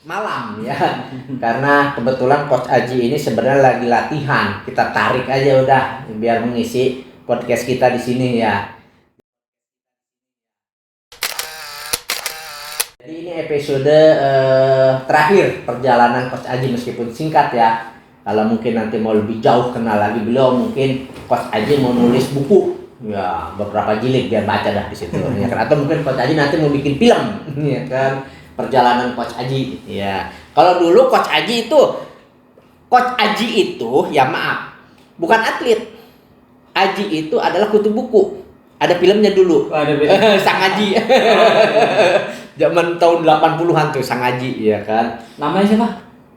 malam ya. Karena kebetulan Coach Aji ini sebenarnya lagi latihan. Kita tarik aja udah biar mengisi podcast kita di sini ya. Jadi ini episode terakhir perjalanan Coach Aji meskipun singkat ya. Kalau mungkin nanti mau lebih jauh kenal lagi beliau, mungkin Coach Aji mau nulis buku ya beberapa jilid biar baca dah di situ ya kan. Atau mungkin Coach Aji nanti mau bikin film ya kan, perjalanan Coach Aji ya. Kalau dulu Coach Aji itu ya maaf, bukan atlet. Aji itu adalah kutu buku. Ada filmnya dulu. Sang Aji. Zaman tahun 80-an tuh Sang Aji ya kan. Namanya siapa?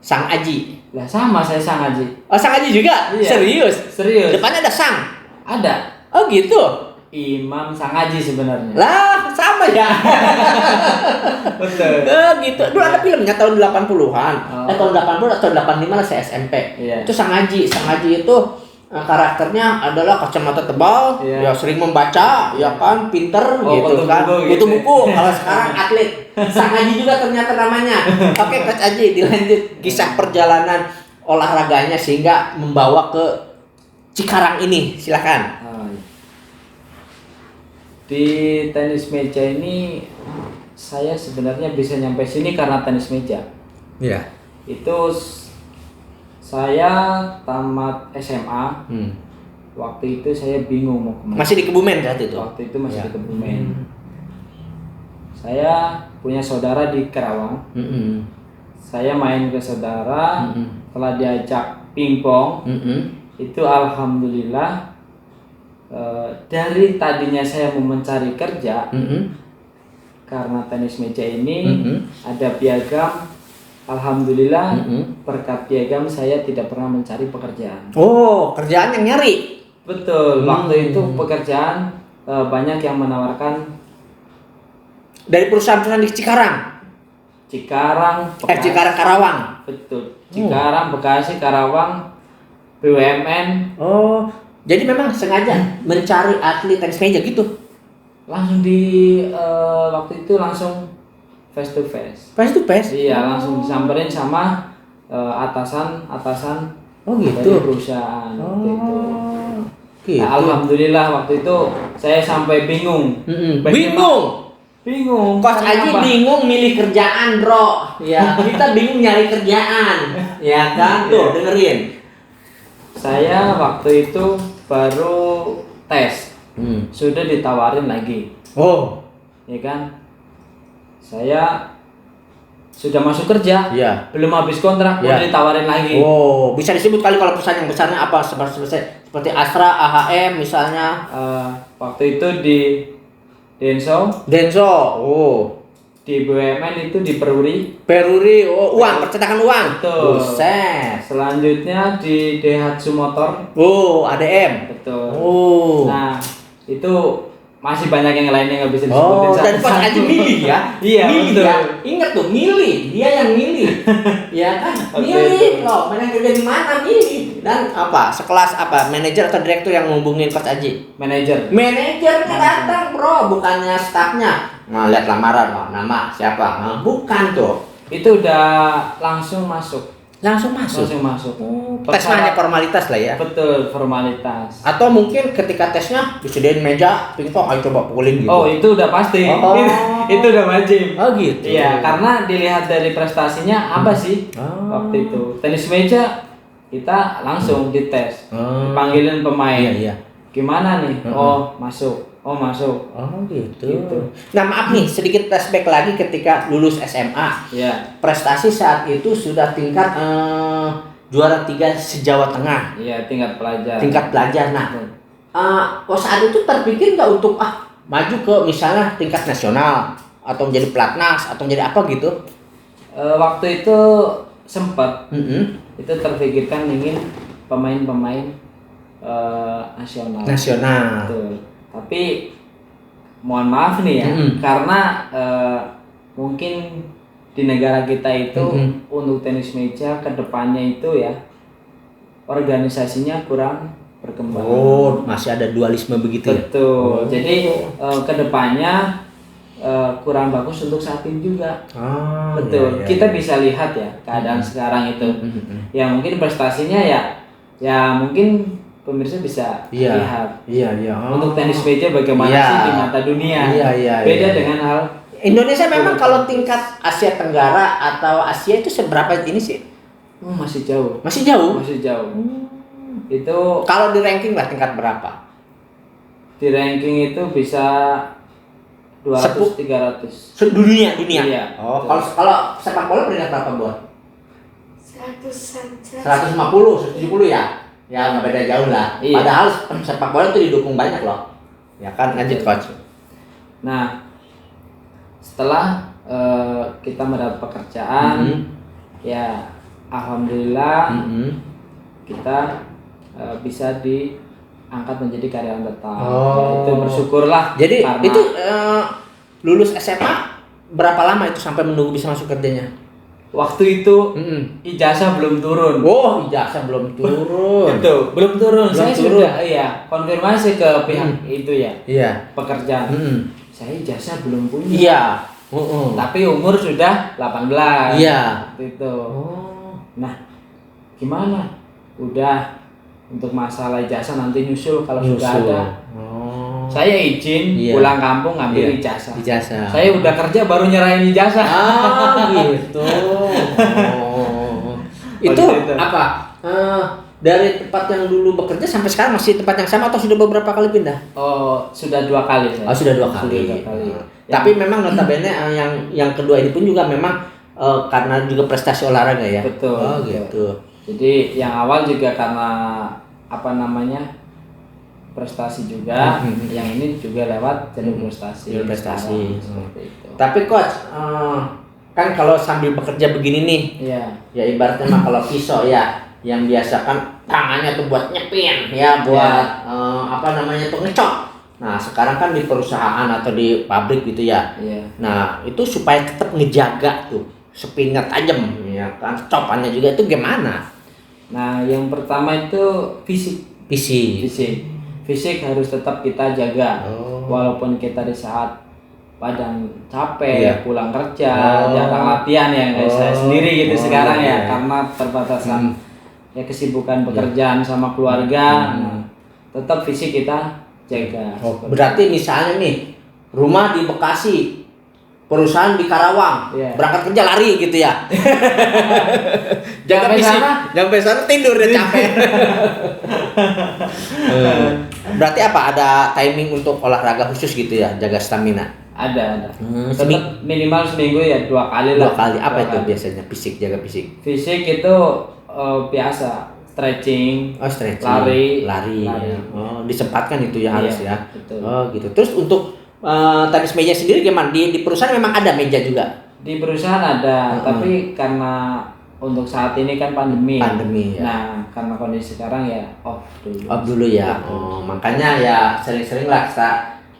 Sang Aji. Lah sama saya Sang Aji. Oh, Sang Aji juga? Iya. Serius. Depannya ada Sang. Ada. Oh gitu. Imam Sang Aji sebenarnya. Lah, sama ya. Betul. Gitu. Dulu ada filmnya tahun 80-an. Tahun 80 atau 85 lah saya SMP. Iya. Itu Sang Aji. Sang Aji itu karakternya adalah kacamata tebal, ya sering membaca, ya kan, pinter gitu kan. Butuh buku. Kalau sekarang atlet. Sang Aji juga ternyata namanya. Oke, Coach Aji dilanjut kisah perjalanan olahraganya sehingga membawa ke Cikarang ini. Silakan. Di tenis meja ini saya sebenarnya bisa nyampe sini karena tenis meja. Iya. Itu saya tamat SMA. Waktu itu saya bingung mau kemana. Masih di Kebumen saat itu? Waktu itu masih di Kebumen. Saya punya saudara di Karawang. Saya main ke saudara. Setelah diajak pingpong, itu alhamdulillah dari tadinya saya mau mencari kerja, karena tenis meja ini ada piagam. Alhamdulillah berkat piagam saya tidak pernah mencari pekerjaan. Oh, kerjaan yang nyari. Betul. Waktu itu pekerjaan banyak yang menawarkan dari perusahaan-perusahaan di Cikarang. Cikarang Karawang. Betul. Cikarang, Bekasi, Karawang, BUMN. Oh, jadi memang sengaja mencari atlet tenis meja gitu. Langsung waktu itu langsung face to face. Face to face? Iya, langsung disamperin sama atasan. Oh gitu. Dari perusahaan waktu itu. Gitu. Nah, alhamdulillah waktu itu saya sampai bingung. Bingung. Coach Aji bingung milih kerjaan, bro. Ya, kita bingung nyari kerjaan. Ya kan? Tuh, dengerin. Saya waktu itu baru tes. Sudah ditawarin lagi. Oh. Ya kan? Saya sudah masuk kerja. Iya. Belum habis kontrak, udah ditawarin lagi. Oh, bisa disebut kali kalau perusahaan yang besarnya apa? Seperti Astra, AHM misalnya. Waktu itu di Denso. Oh. Di BUMN itu di Peruri. Oh, uang, percetakan uang. Betul. Buset. Selanjutnya di Daihatsu Motor. Oh, ADM. Betul. Oh. Nah, itu masih banyak yang lain yang nggak bisa disebutin. Oh, dan Coach Aji milih ya? Iya, milih betul. ya. Ingat tuh, milih. Dia yang milih. Ya kan? Milih loh. Mana kerja di mana milih. Dan apa? Sekelas apa? Manajer atau direktur yang ngubungin Coach Aji? Manajernya datang, bro. Bukannya stafnya. Nah, lihat lamaran, loh. Nama siapa? Nah, bukan tuh. Itu udah langsung masuk. Langsung masuk. Tes hanya formalitas lah ya. Betul, formalitas. Atau mungkin ketika tesnya disediain meja, pingpong, ayo coba pukulin gitu. Oh, itu udah pasti. Oh. Itu udah wajib. Oh gitu. Iya, karena dilihat dari prestasinya apa sih waktu itu. Tenis meja kita langsung dites. Dipanggilin pemain. Iya. Gimana nih? Oh, masuk. Oh gitu. Nah maaf nih, sedikit flashback lagi ketika lulus SMA. Iya. Prestasi saat itu sudah tingkat juara 3 se-Jawa Tengah. Iya, tingkat pelajar. Nah, saat itu terpikir nggak untuk maju ke misalnya tingkat nasional atau menjadi pelatnas atau menjadi apa gitu? Waktu itu sempat. Itu terpikirkan ingin pemain nasional. Betul. Tapi mohon maaf nih ya, karena mungkin di negara kita itu untuk tenis meja kedepannya itu ya organisasinya kurang berkembang. Oh, masih ada dualisme begitu ya? Betul. Jadi kedepannya kurang bagus untuk saat ini juga. Oh, Betul. iya, iya, Kita iya. bisa lihat ya keadaan sekarang itu. Mm-mm. Ya mungkin prestasinya ya mungkin pemirsa bisa Iya, lihat. iya, iya. Oh. Untuk tenis meja bagaimana Iya. sih di mata dunia? Iya, iya, Beda iya. dengan hal Indonesia memang kalau tingkat Asia Tenggara atau Asia itu seberapa ini sih? masih jauh. Masih jauh. Masih jauh. Itu Kalau di ranking lah tingkat berapa? di ranking itu bisa 200 300. Dunia. Iya, Oh, betul. kalau sepak bola peringkat berapa, Bor? 100 150, 170 ya? Ya nggak beda jauh lah. Iya. Padahal sepak bola itu didukung banyak loh. Ya kan, lanjut coach. Nah, setelah kita mendapat pekerjaan, Mhm. ya alhamdulillah Mhm. kita bisa diangkat menjadi karyawan tetap. Oh. Ya, itu bersyukurlah. Jadi karena itu lulus SMA berapa lama itu sampai menunggu bisa masuk kerjanya? waktu itu Mhm. ijazah belum turun. Oh, ijazah belum turun. Itu belum turun. Belum Saya turun. sudah konfirmasi ke pihak itu ya, Iya. pekerjaan. Mhm. Saya ijazah belum punya. Iya. Tapi umur sudah 18. Iya. Waktu itu. Oh. Nah, gimana? Udah untuk masalah ijazah nanti nyusul kalau sudah Nyusul. ada. Oh. Saya izin Iya. pulang kampung ngambil Iya. ijazah. Ijazah. Saya udah kerja baru nyerahin ijazah. Ah, gitu. Oh. Itu Gitu. apa? Dari tempat yang dulu bekerja sampai sekarang masih tempat yang sama atau sudah beberapa kali pindah? Oh, sudah 2 kali saya. Oh, sudah 2 kali. Sudah 2 kali. Tapi memang notabene yang kedua ini pun juga memang karena juga prestasi olahraga ya. Betul, Oh, betul. gitu. Jadi yang awal juga karena apa namanya? Prestasi juga, yang ini juga lewat jalur prestasi. Jalur prestasi. Sekarang, seperti itu. Tapi coach, kan kalau sambil bekerja begini nih, Iya. ya ibaratnya mah kalau pisau ya, yang biasa kan tangannya tuh buat nyepin, ya buat apa namanya tuh ngecok. Nah sekarang kan di perusahaan atau di pabrik gitu ya. Iya. Nah itu supaya tetap ngejaga tuh spinnya tajam, ya kan, copannya juga itu gimana? Nah, yang pertama itu fisik. Fisik. Fisik harus tetap kita jaga. Oh. Walaupun kita di saat badan capek, Iya. pulang kerja, Oh. jarang latihan ya, kayak saya Oh. sendiri gitu Oh, sekarang iya. ya, karena terbatasan ya kesibukan pekerjaan sama keluarga. Nah, tetap fisik kita jaga. Oh, berarti misalnya nih rumah di Bekasi, perusahaan di Karawang, Iya. berangkat kerja lari gitu ya. Jaga Sampai fisik, sana? sampai sana tidur dia capek. Berarti apa? Ada timing untuk olahraga khusus gitu ya, jaga stamina. Ada. Seminggu. Tetap minimal seminggu ya 2 kali lah. 2 kali. Apa 2 itu kali. biasanya fisik, jaga fisik? Fisik itu biasa stretching, Oh, stretching, lari. ya. Oh, disempatkan itu ya Iya, harus ya. betul. Oh, gitu. Terus untuk tenis meja sendiri gimana? Di perusahaan memang ada meja juga. Di perusahaan ada, tapi karena untuk saat ini kan pandemi. Pandemi, ya. Nah, karena kondisi sekarang ya off dulu. Off dulu ya. Oh, makanya ya sering-sering lah kita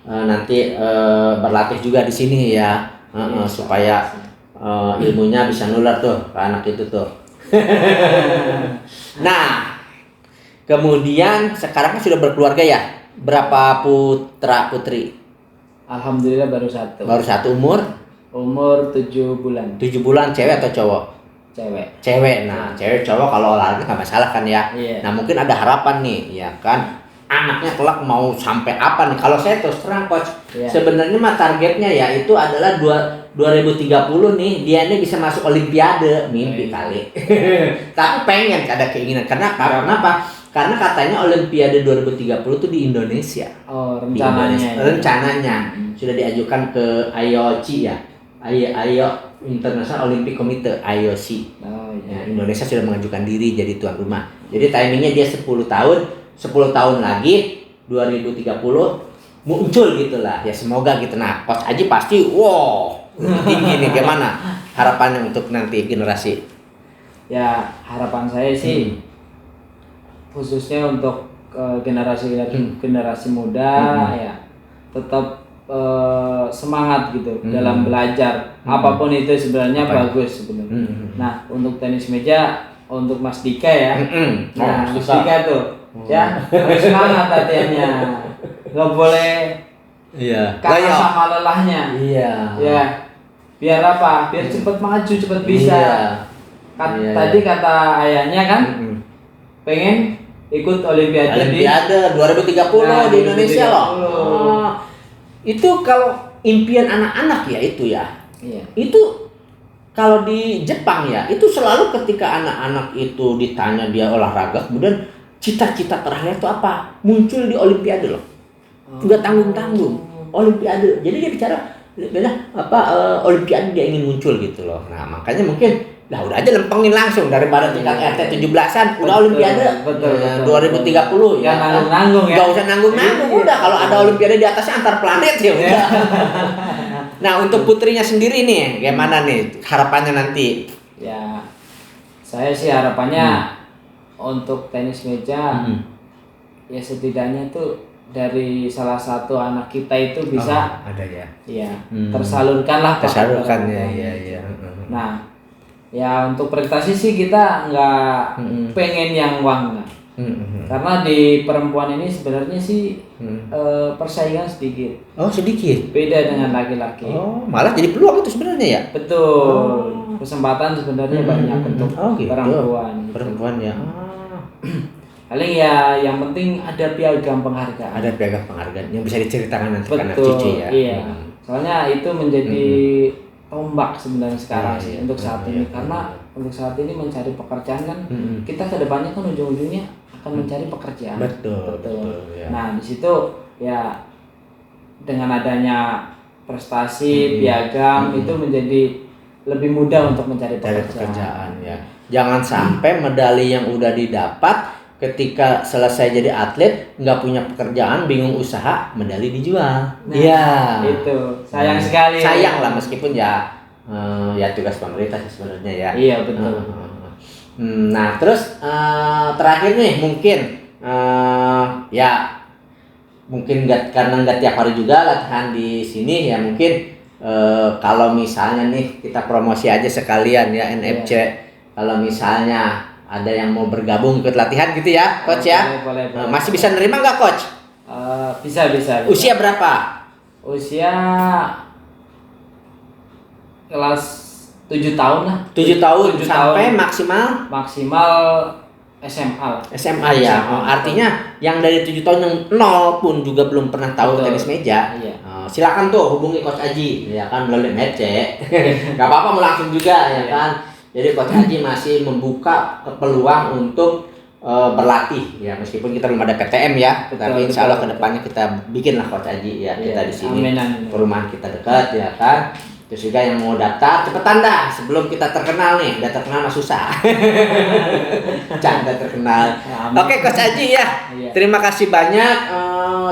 nanti berlatih juga di sini ya. Iya, Supaya ilmunya bisa nular tuh ke anak itu tuh. Nah, kemudian sekarang kan sudah berkeluarga ya. Berapa putra putri? Alhamdulillah baru 1. Baru 1 umur Umur 7 bulan. 7 bulan, cewek atau cowok? Cewek. Cewek. Nah, cewek cowok kalau olahraga nggak masalah kan ya. Iya. Nah, mungkin ada harapan nih, ya kan? Anaknya kelak mau sampai apa nih? Kalau saya terus terang coach, Iya. sebenarnya mah targetnya ya itu adalah 2030 nih dia ini bisa masuk olimpiade, mimpi Iya. kali. Tapi pengen ada keinginan. Kenapa? Karena katanya olimpiade 2030 tuh di Indonesia. Oh, Di rencananya. Indonesia. ya. Rencananya sudah diajukan ke IOC ya. IO International Olympic Committee IOC. Oh Ya, iya. Indonesia sudah mengajukan diri jadi tuan rumah. Jadi timingnya dia 10 tahun, 10 tahun lagi 2030 muncul gitulah. Ya semoga gitu. Nah, Coach Aji pasti wow, tinggi nih gimana harapannya untuk nanti generasi. Ya, harapan saya sih khususnya untuk generasi muda ya tetap semangat gitu dalam belajar apapun itu sebenarnya bagus sebenarnya. Nah untuk tenis meja untuk Mas Dika ya, nah Mas Dika tuh ya harus semangat latihannya, nggak boleh Iya. kalah Layak. sama lelahnya. Iya. Ya, biar apa? Biar cepat maju, cepat bisa. Iya. Iya, Tadi iya. kata ayahnya kan Mm-mm. pengen ikut Olimpiade di Olimpiade 2030 Nah, di Indonesia loh. 2030. Oh, itu kalau impian anak-anak ya itu ya. Iya. Itu kalau di Jepang ya, itu selalu ketika anak-anak itu ditanya dia olahraga, kemudian cita-cita terakhir itu apa? Muncul di Olimpiade loh. Nggak tanggung-tanggung. Olimpiade. Jadi dia bicara Olimpiade dia ingin muncul gitu loh. Nah, makanya mungkin udah aja lempengin langsung daripada tingkat RT 17-an udah Olimpiade Betul, ya, betul, 2030 ya. Nggak nanggung-nanggung ya. Nggak usah nanggung-nanggung, Iya. udah kalau ada Olimpiade di atasnya antar planet ya udah. Nah, untuk putrinya sendiri nih, gimana nih harapannya nanti? Ya, saya sih harapannya untuk tenis meja ya setidaknya tuh dari salah satu anak kita itu bisa ada ya. ya tersalurkan lah Pak. Tersalurkan ya. Nah, ya untuk prestasi sih kita nggak pengen yang uang nggak. Karena di perempuan ini sebenarnya sih persaingan sedikit. Oh, sedikit. Beda dengan laki-laki. Oh, malah jadi peluang itu sebenarnya ya. Betul. Kesempatan sebenarnya banyak untuk gitu. perempuan. Perempuan ya. Paling ya yang penting ada piagam penghargaan. Ada piagam penghargaan yang bisa diceritakan nanti ke anak Betul. cucu ya. Iya. Soalnya itu menjadi tombak sebenarnya sekarang Iya, sih iya, untuk betul, saat iya, ini betul, karena betul. untuk saat ini mencari pekerjaan kan kita kedepannya kan ujung-ujungnya akan mencari pekerjaan. Betul, ya. Nah di situ ya dengan adanya prestasi piagam itu menjadi lebih mudah untuk mencari Dari pekerjaan. pekerjaan ya. Jangan sampai medali yang udah didapat ketika selesai jadi atlet nggak punya pekerjaan, bingung usaha, medali dijual. Nah, Iya. itu sayang sekali. Sayang lah meskipun ya tugas pemerintah sih sebenarnya ya. Iya betul. Nah terus terakhir nih mungkin ya mungkin karena nggak tiap hari juga latihan di sini ya mungkin kalau misalnya nih kita promosi aja sekalian ya NFC. Kalau misalnya ada yang mau bergabung ikut latihan gitu ya, coach ya? Boleh. Masih bisa nerima nggak, coach? Bisa. Usia berapa? Usia kelas 7 tahun lah. 7 tahun 7 sampai tahun. maksimal SMA lah. SMA ya. Artinya yang dari 7 tahun yang nol pun juga belum pernah tahu Betul. tenis meja. Iya. Silakan tuh hubungi coach Aji ya kan melalui medcek. Gak apa-apa mau langsung juga ya kan. Jadi Coach Haji masih membuka peluang untuk berlatih ya meskipun kita belum ada PTM ya, tapi insya Allah kedepannya kita bikinlah Coach Haji ya kita di sini. Amin. Perumahan kita dekat ya kan. Terus juga yang mau daftar cepetan dah sebelum kita terkenal nih, udah terkenal mah susah. Canda terkenal. Oke Coach Haji ya. Iya. Terima kasih banyak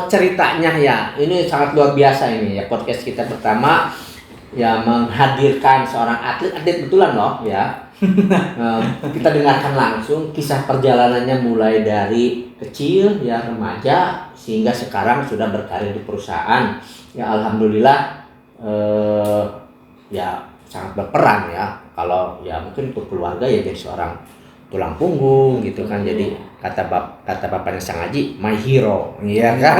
ceritanya ya. Ini sangat luar biasa ini ya podcast kita pertama. Ya menghadirkan seorang atlet betulan loh ya. Kita dengarkan langsung kisah perjalanannya mulai dari kecil ya remaja sehingga sekarang sudah berkarir di perusahaan ya alhamdulillah ya sangat berperan ya kalau ya mungkin untuk keluarga ya jadi seorang tulang punggung gitu kan jadi kata bapaknya Sang Haji my hero iya kan.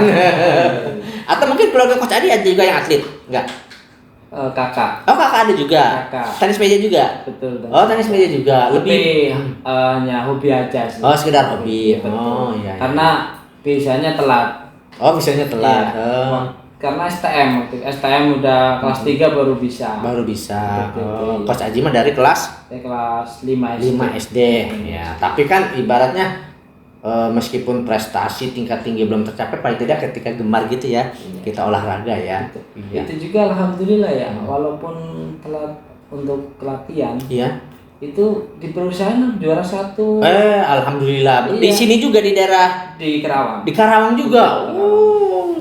Atau mungkin keluarga Coach Adi ada juga yang atlet enggak? Kakak. Oh kakak ada juga. Kakak. Tenis meja juga. Betul. Oh tenis meja juga. Lebih hanya hobi aja sih. Oh sekedar hobi. Betul. Oh iya. Karena biasanya telat. Oh misalnya telat. Iya. Karena STM udah kelas 3 baru bisa. Baru bisa. Betul. Coach Aji mah dari kelas kelas 5 SD. 5 SD. Ya tapi kan ibaratnya meskipun prestasi tingkat tinggi belum tercapai paling tidak ketika gemar gitu ya kita olahraga ya. Iya. Itu juga alhamdulillah ya walaupun telat untuk latihan. Iya. Itu di perusahaan juara 1. Alhamdulillah. Iya. Di sini juga di daerah Di Kerawang. di Karawang juga.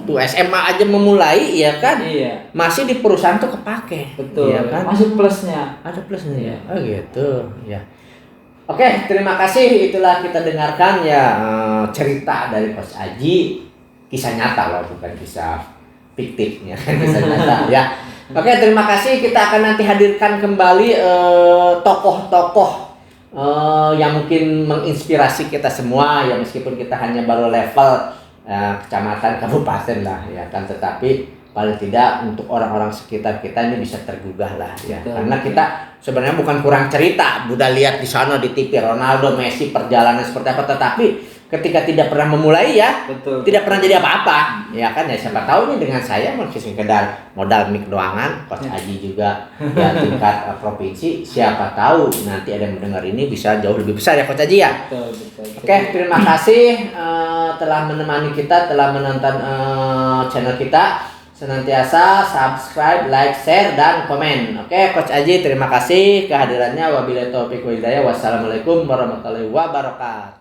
Tuh SMA aja memulai ya kan. Iya. Masih di perusahaan tuh kepake. Betul. Iya kan? Masih plusnya. Ada plusnya ya. Iya. Oh gitu. Ya. Oke, terima kasih. Itulah kita dengarkan ya cerita dari Coach Aji, kisah nyata loh, bukan kisah fiktif ya, kisah nyata ya. Oke, terima kasih. Kita akan nanti hadirkan kembali tokoh-tokoh yang mungkin menginspirasi kita semua ya meskipun kita hanya baru level kecamatan kabupaten lah ya kan, tetapi paling tidak untuk orang-orang sekitar kita ini bisa tergugah lah ya. Betul, Karena betul. kita sebenarnya bukan kurang cerita, udah lihat di sana di TV Ronaldo, Messi perjalanan seperti apa, tetapi ketika tidak pernah memulai ya, Betul. tidak pernah jadi apa-apa, ya kan ya. Siapa tahu nih dengan saya mungkin sekedar modal mic doangan, Coach Aji juga ya tingkat provinsi, siapa tahu nanti ada yang mendengar ini bisa jauh lebih besar ya Coach Aji ya. Betul, betul. Oke, terima kasih telah menemani kita, telah menonton channel kita. Senantiasa subscribe, like, share, dan komen. Oke, Coach Aji terima kasih kehadirannya. Wabillahi taufiq wal hidayah. Wassalamualaikum warahmatullahi wabarakatuh.